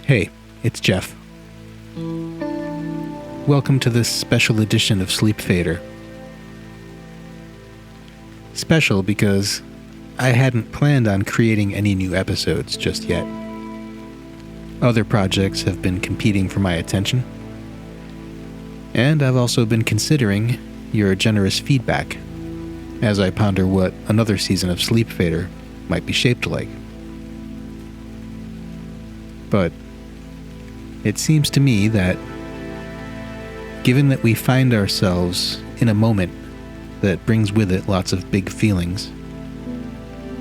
Hey, it's Jeff. Welcome to this special edition of Sleep Fader. Special because I hadn't planned on creating any new episodes just yet. Other projects have been competing for my attention, and I've also been considering your generous feedback as I ponder what another season of Sleep Fader might be shaped like. But it seems to me that, given that we find ourselves in a moment that brings with it lots of big feelings,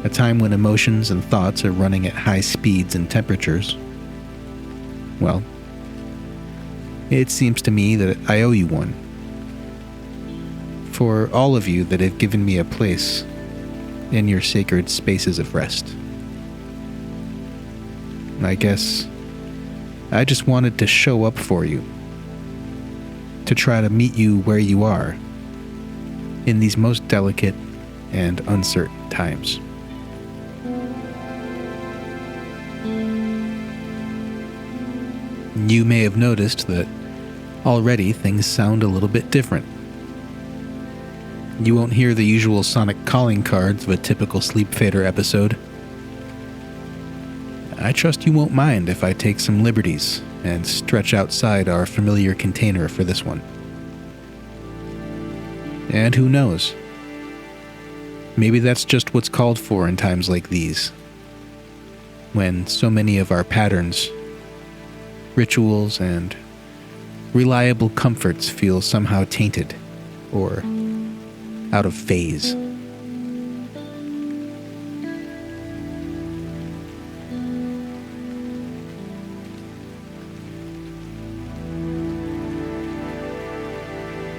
a time when emotions and thoughts are running at high speeds and temperatures, well, it seems to me that I owe you one. For all of you that have given me a place in your sacred spaces of rest. I guess I just wanted to show up for you, to try to meet you where you are in these most delicate and uncertain times. You may have noticed that already things sound a little bit different. You won't hear the usual sonic calling cards of a typical Sleep Fader episode. I trust you won't mind if I take some liberties and stretch outside our familiar container for this one. And who knows? Maybe that's just what's called for in times like these, when so many of our patterns, rituals, and reliable comforts feel somehow tainted or out of phase.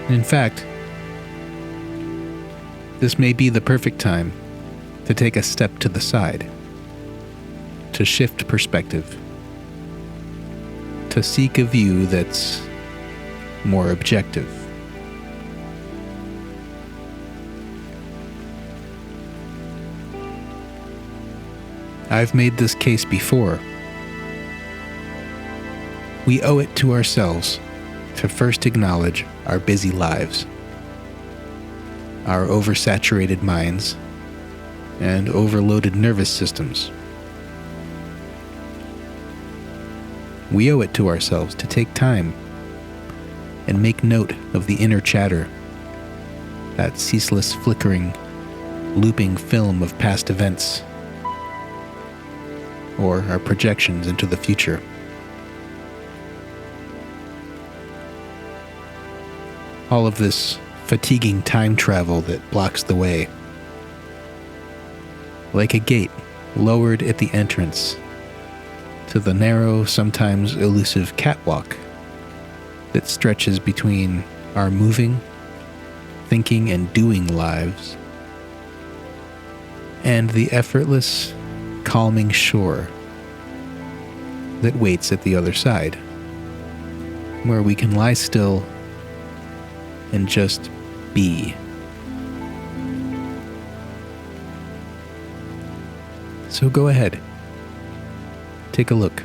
In fact, this may be the perfect time to take a step to the side, to shift perspective, to seek a view that's more objective. I've made this case before. We owe it to ourselves to first acknowledge our busy lives, our oversaturated minds, and overloaded nervous systems. We owe it to ourselves to take time and make note of the inner chatter, that ceaseless flickering, looping film of past events, or our projections into the future. All of this fatiguing time travel that blocks the way. Like a gate lowered at the entrance to the narrow, sometimes elusive catwalk that stretches between our moving, thinking, and doing lives and the effortless, calming shore that waits at the other side, where we can lie still and just be. So go ahead. Take a look.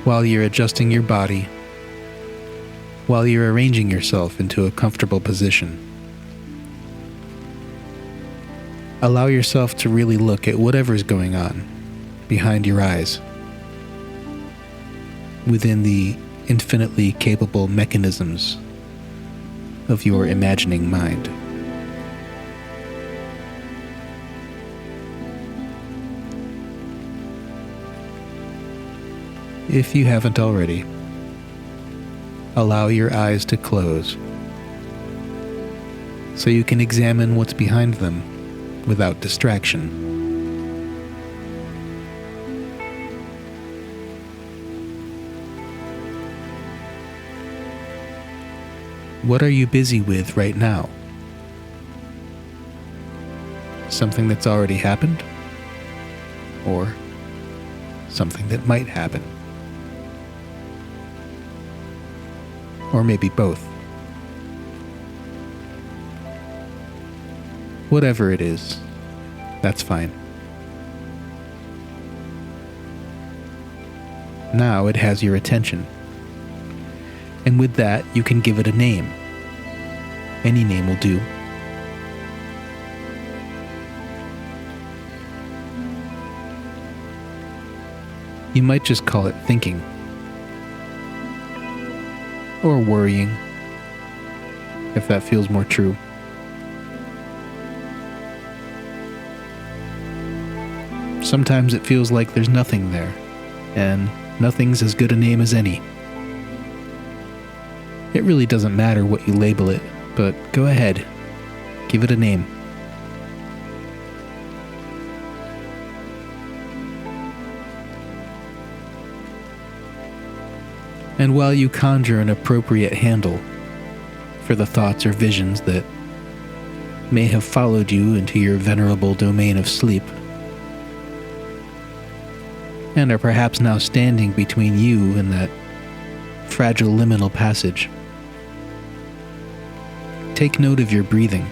While you're adjusting your body, while you're arranging yourself into a comfortable position, allow yourself to really look at whatever's going on behind your eyes, within the infinitely capable mechanisms of your imagining mind. If you haven't already, allow your eyes to close so you can examine what's behind them without distraction. What are you busy with right now? Something that's already happened? Or something that might happen? Or maybe both. Whatever it is, that's fine. Now it has your attention. And with that, you can give it a name. Any name will do. You might just call it thinking, or worrying, if that feels more true. Sometimes it feels like there's nothing there, and nothing's as good a name as any. It really doesn't matter what you label it, but go ahead, give it a name. And while you conjure an appropriate handle for the thoughts or visions that may have followed you into your venerable domain of sleep, and are perhaps now standing between you and that fragile liminal passage, take note of your breathing.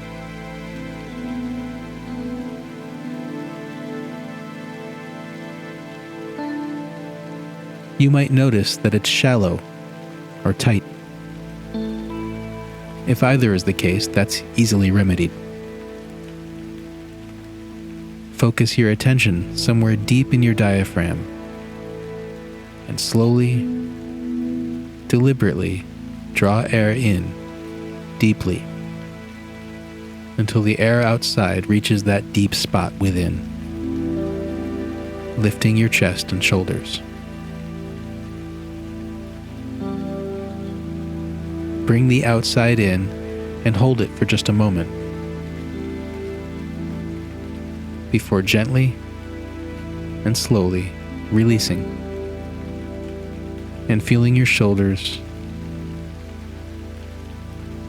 You might notice that it's shallow or tight. If either is the case, that's easily remedied. Focus your attention somewhere deep in your diaphragm and slowly, deliberately draw air in deeply until the air outside reaches that deep spot within, lifting your chest and shoulders. Bring the outside in and hold it for just a moment before gently and slowly releasing and feeling your shoulders,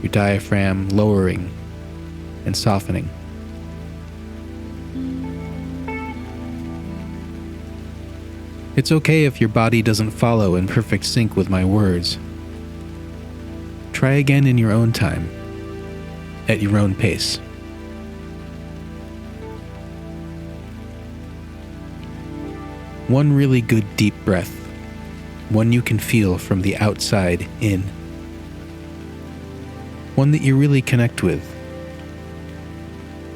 your diaphragm lowering and softening. It's okay if your body doesn't follow in perfect sync with my words. Try again in your own time, at your own pace. One really good deep breath, one you can feel from the outside in. One that you really connect with,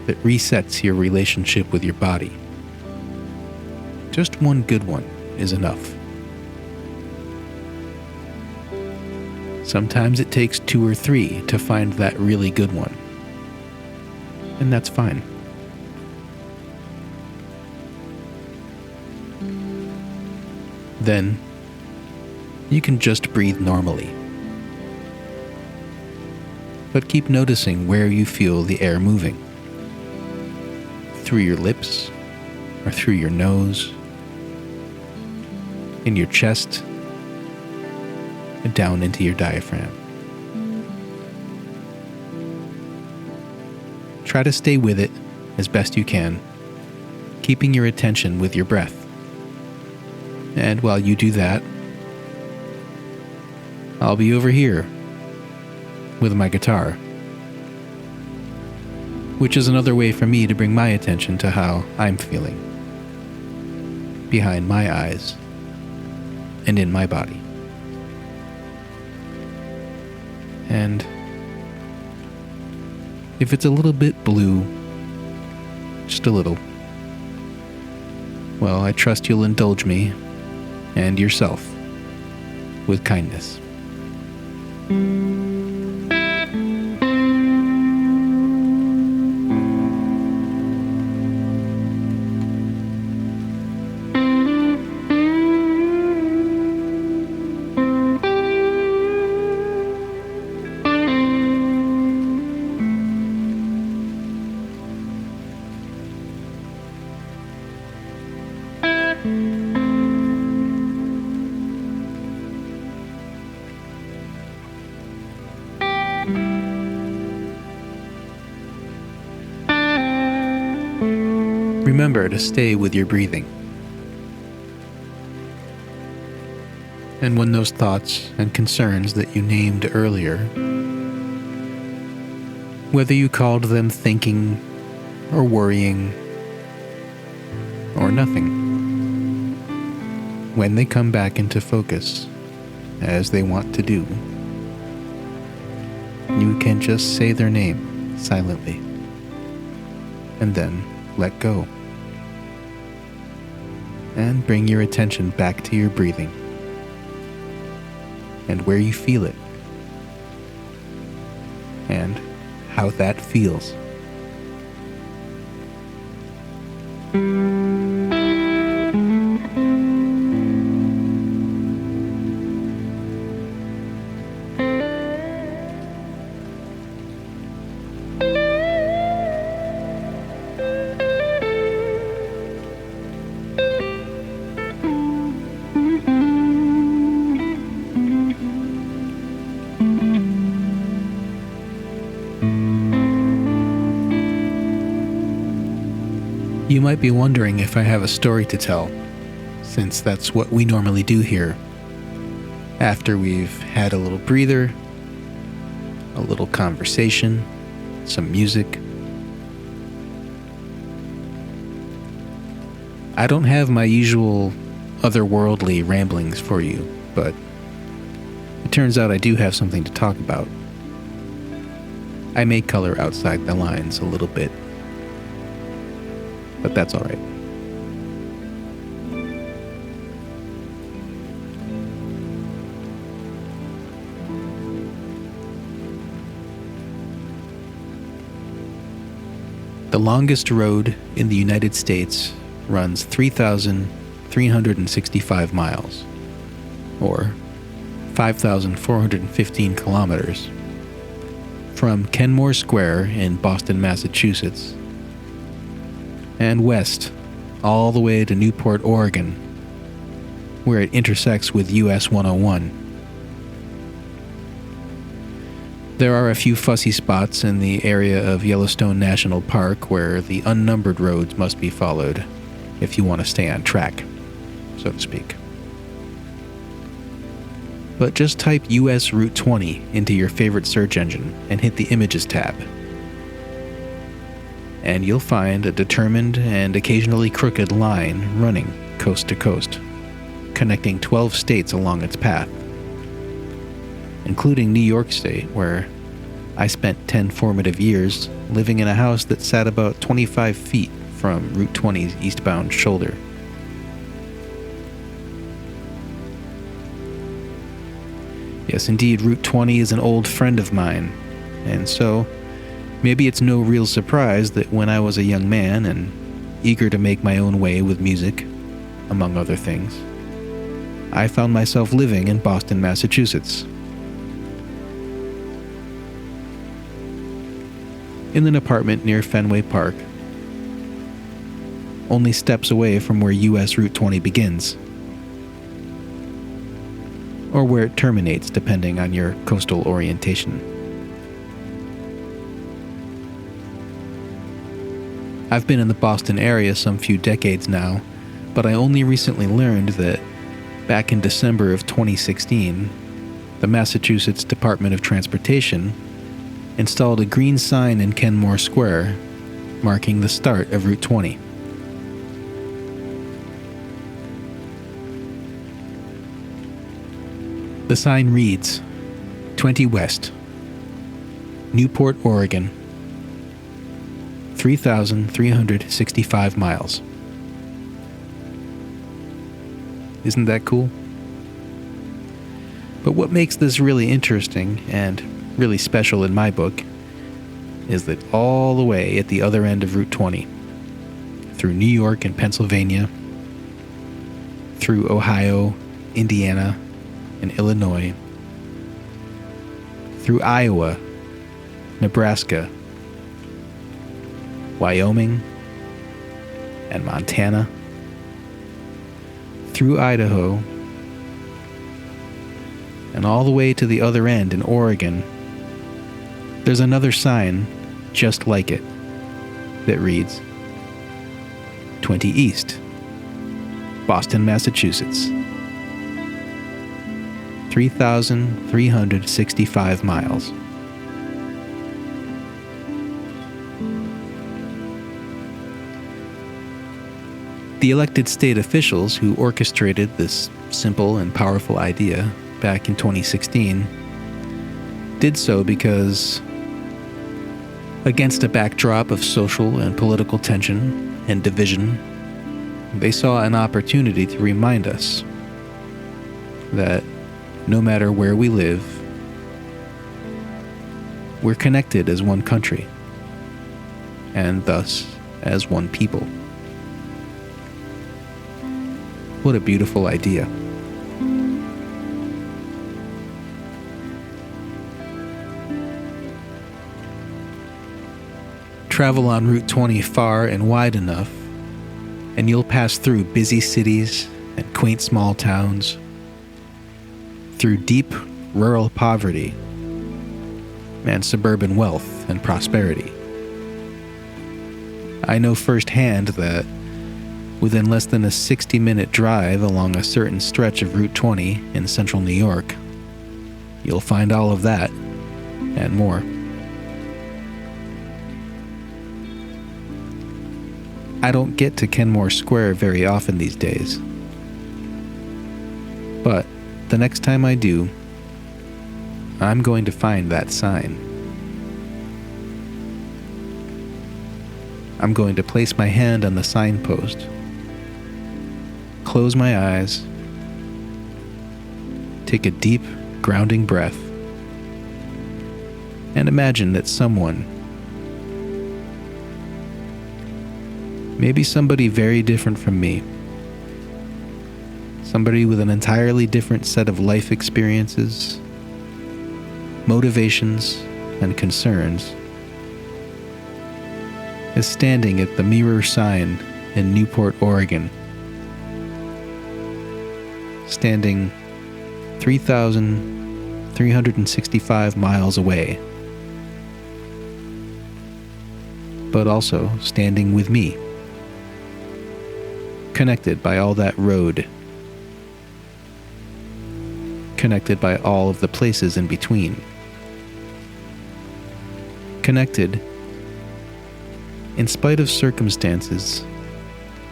that resets your relationship with your body. Just one good one is enough. Sometimes it takes 2 or 3 to find that really good one, and that's fine. Then, you can just breathe normally. But keep noticing where you feel the air moving. Through your lips, or through your nose, in your chest, and down into your diaphragm. Try to stay with it as best you can, keeping your attention with your breath. And while you do that, I'll be over here with my guitar, which is another way for me to bring my attention to how I'm feeling, behind my eyes and in my body. And if it's a little bit blue, just a little, well, I trust you'll indulge me and yourself with kindness. Remember to stay with your breathing. And when those thoughts and concerns that you named earlier, whether you called them thinking or worrying or nothing, when they come back into focus, as they want to do, you can just say their name silently, and then let go. And bring your attention back to your breathing, and where you feel it, and how that feels. You might be wondering if I have a story to tell, since that's what we normally do here. After we've had a little breather, a little conversation, some music. I don't have my usual otherworldly ramblings for you, but it turns out I do have something to talk about. I may color outside the lines a little bit, but that's all right. The longest road in the United States runs 3,365 miles, or 5,415 kilometers, from Kenmore Square in Boston, Massachusetts, and west all the way to Newport, Oregon, where it intersects with US 101. There are a few fussy spots in the area of Yellowstone National Park where the unnumbered roads must be followed if you want to stay on track, so to speak. But just type US Route 20 into your favorite search engine and hit the Images tab, and you'll find a determined and occasionally crooked line running coast to coast, connecting 12 states along its path, including New York State, where I spent 10 formative years living in a house that sat about 25 feet from Route 20's eastbound shoulder. Yes, indeed, Route 20 is an old friend of mine, and so maybe it's no real surprise that when I was a young man and eager to make my own way with music, among other things, I found myself living in Boston, Massachusetts. In an apartment near Fenway Park, only steps away from where US Route 20 begins, or where it terminates depending on your coastal orientation. I've been in the Boston area some few decades now, but I only recently learned that back in December of 2016, the Massachusetts Department of Transportation installed a green sign in Kenmore Square marking the start of Route 20. The sign reads, 20 West, Newport, Oregon, 3,365 miles. Isn't that cool? But what makes this really interesting and really special in my book is that all the way at the other end of Route 20, through New York and Pennsylvania, through Ohio, Indiana, and Illinois, through Iowa, Nebraska, Wyoming, and Montana, through Idaho, and all the way to the other end in Oregon, there's another sign just like it that reads 20 East, Boston, Massachusetts, 3,365 miles. The elected state officials who orchestrated this simple and powerful idea back in 2016 did so because, against a backdrop of social and political tension and division, they saw an opportunity to remind us that no matter where we live, we're connected as one country, and thus as one people. What a beautiful idea. Travel on Route 20 far and wide enough, and you'll pass through busy cities and quaint small towns, through deep rural poverty and suburban wealth and prosperity. I know firsthand that within less than a 60-minute drive along a certain stretch of Route 20 in central New York, you'll find all of that and more. I don't get to Kenmore Square very often these days, but the next time I do, I'm going to find that sign. I'm going to place my hand on the signpost, close my eyes, take a deep, grounding breath, and imagine that someone, maybe somebody very different from me, somebody with an entirely different set of life experiences, motivations, and concerns, is standing at the Mirror sign in Newport, Oregon, standing 3,365 miles away, but also standing with me, connected by all that road, connected by all of the places in between, connected in spite of circumstances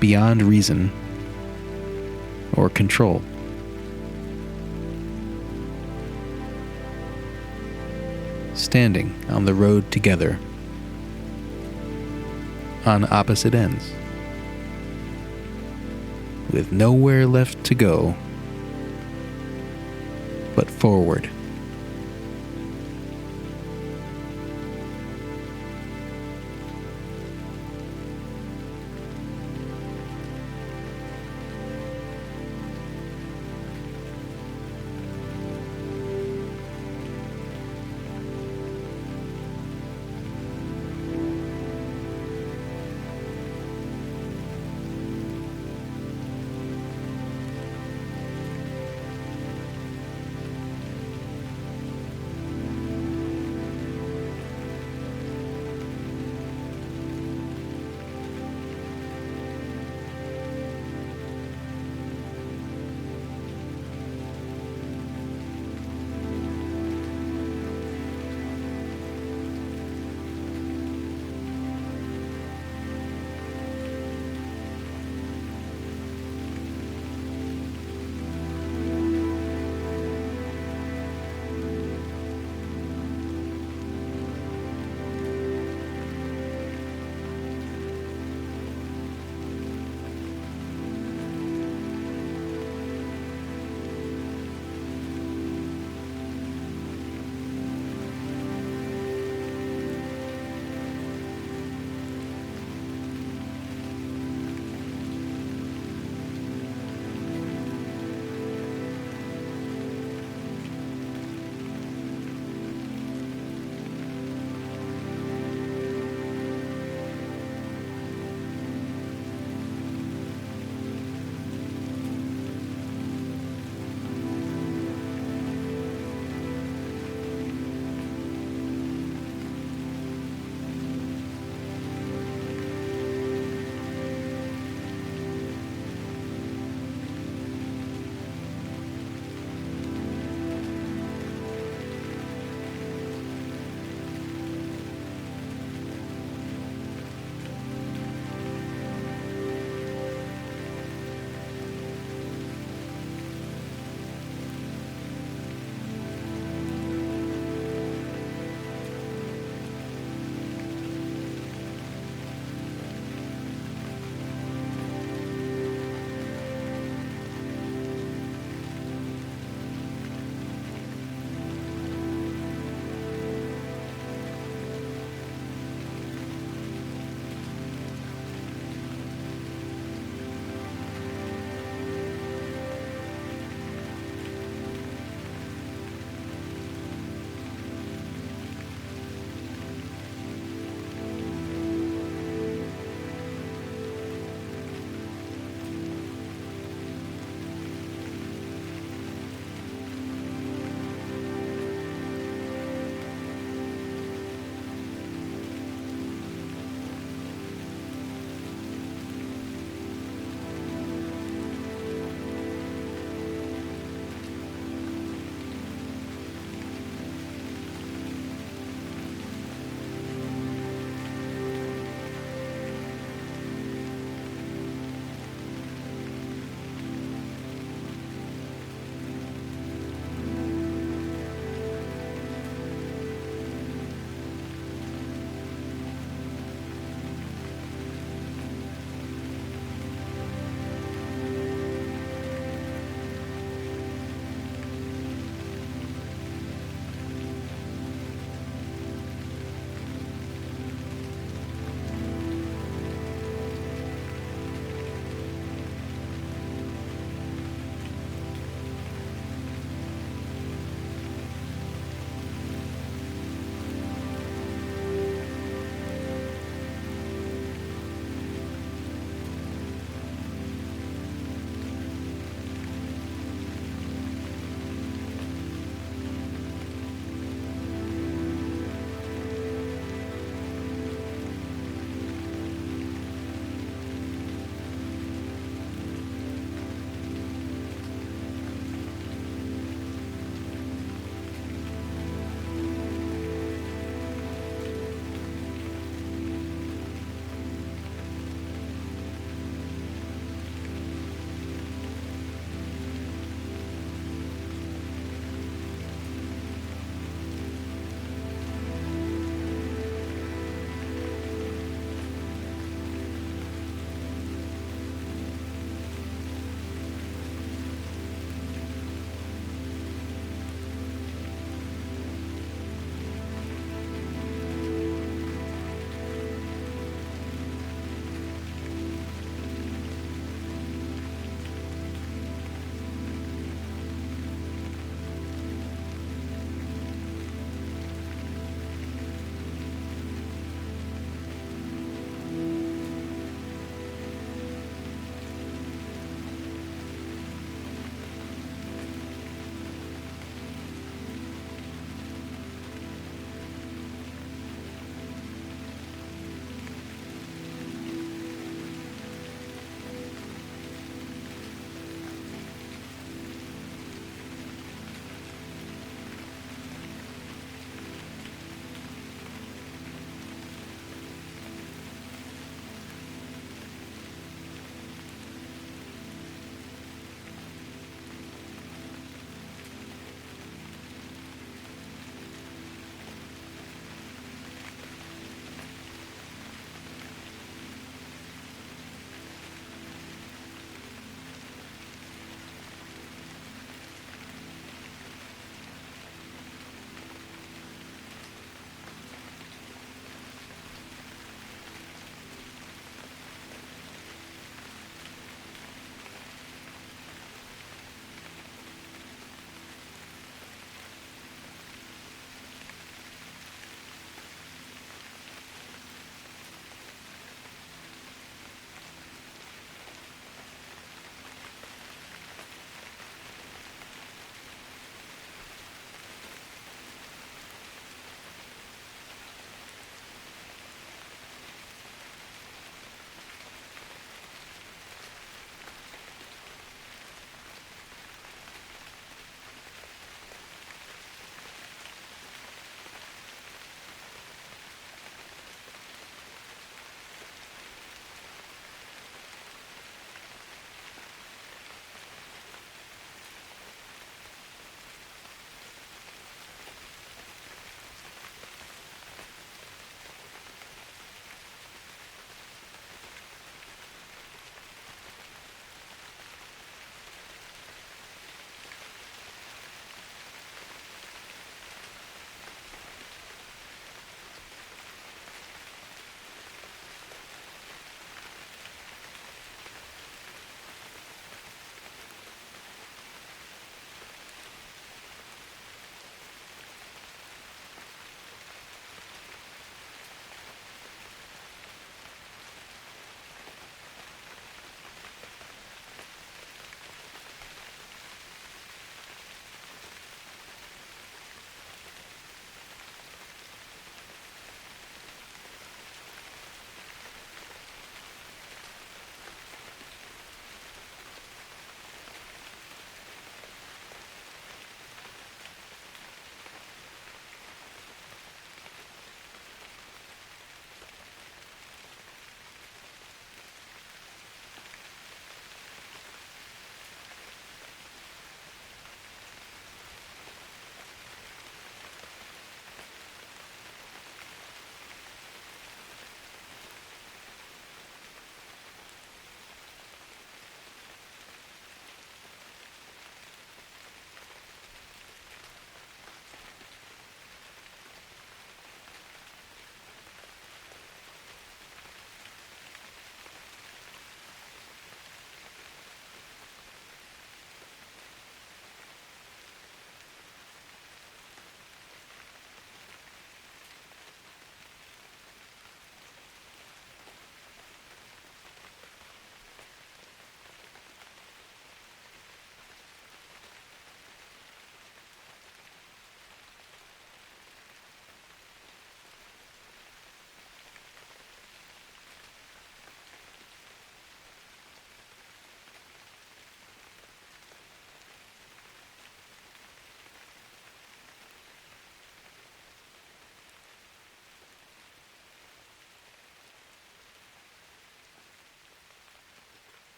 beyond reason or control. Standing on the road together, on opposite ends, with nowhere left to go but forward.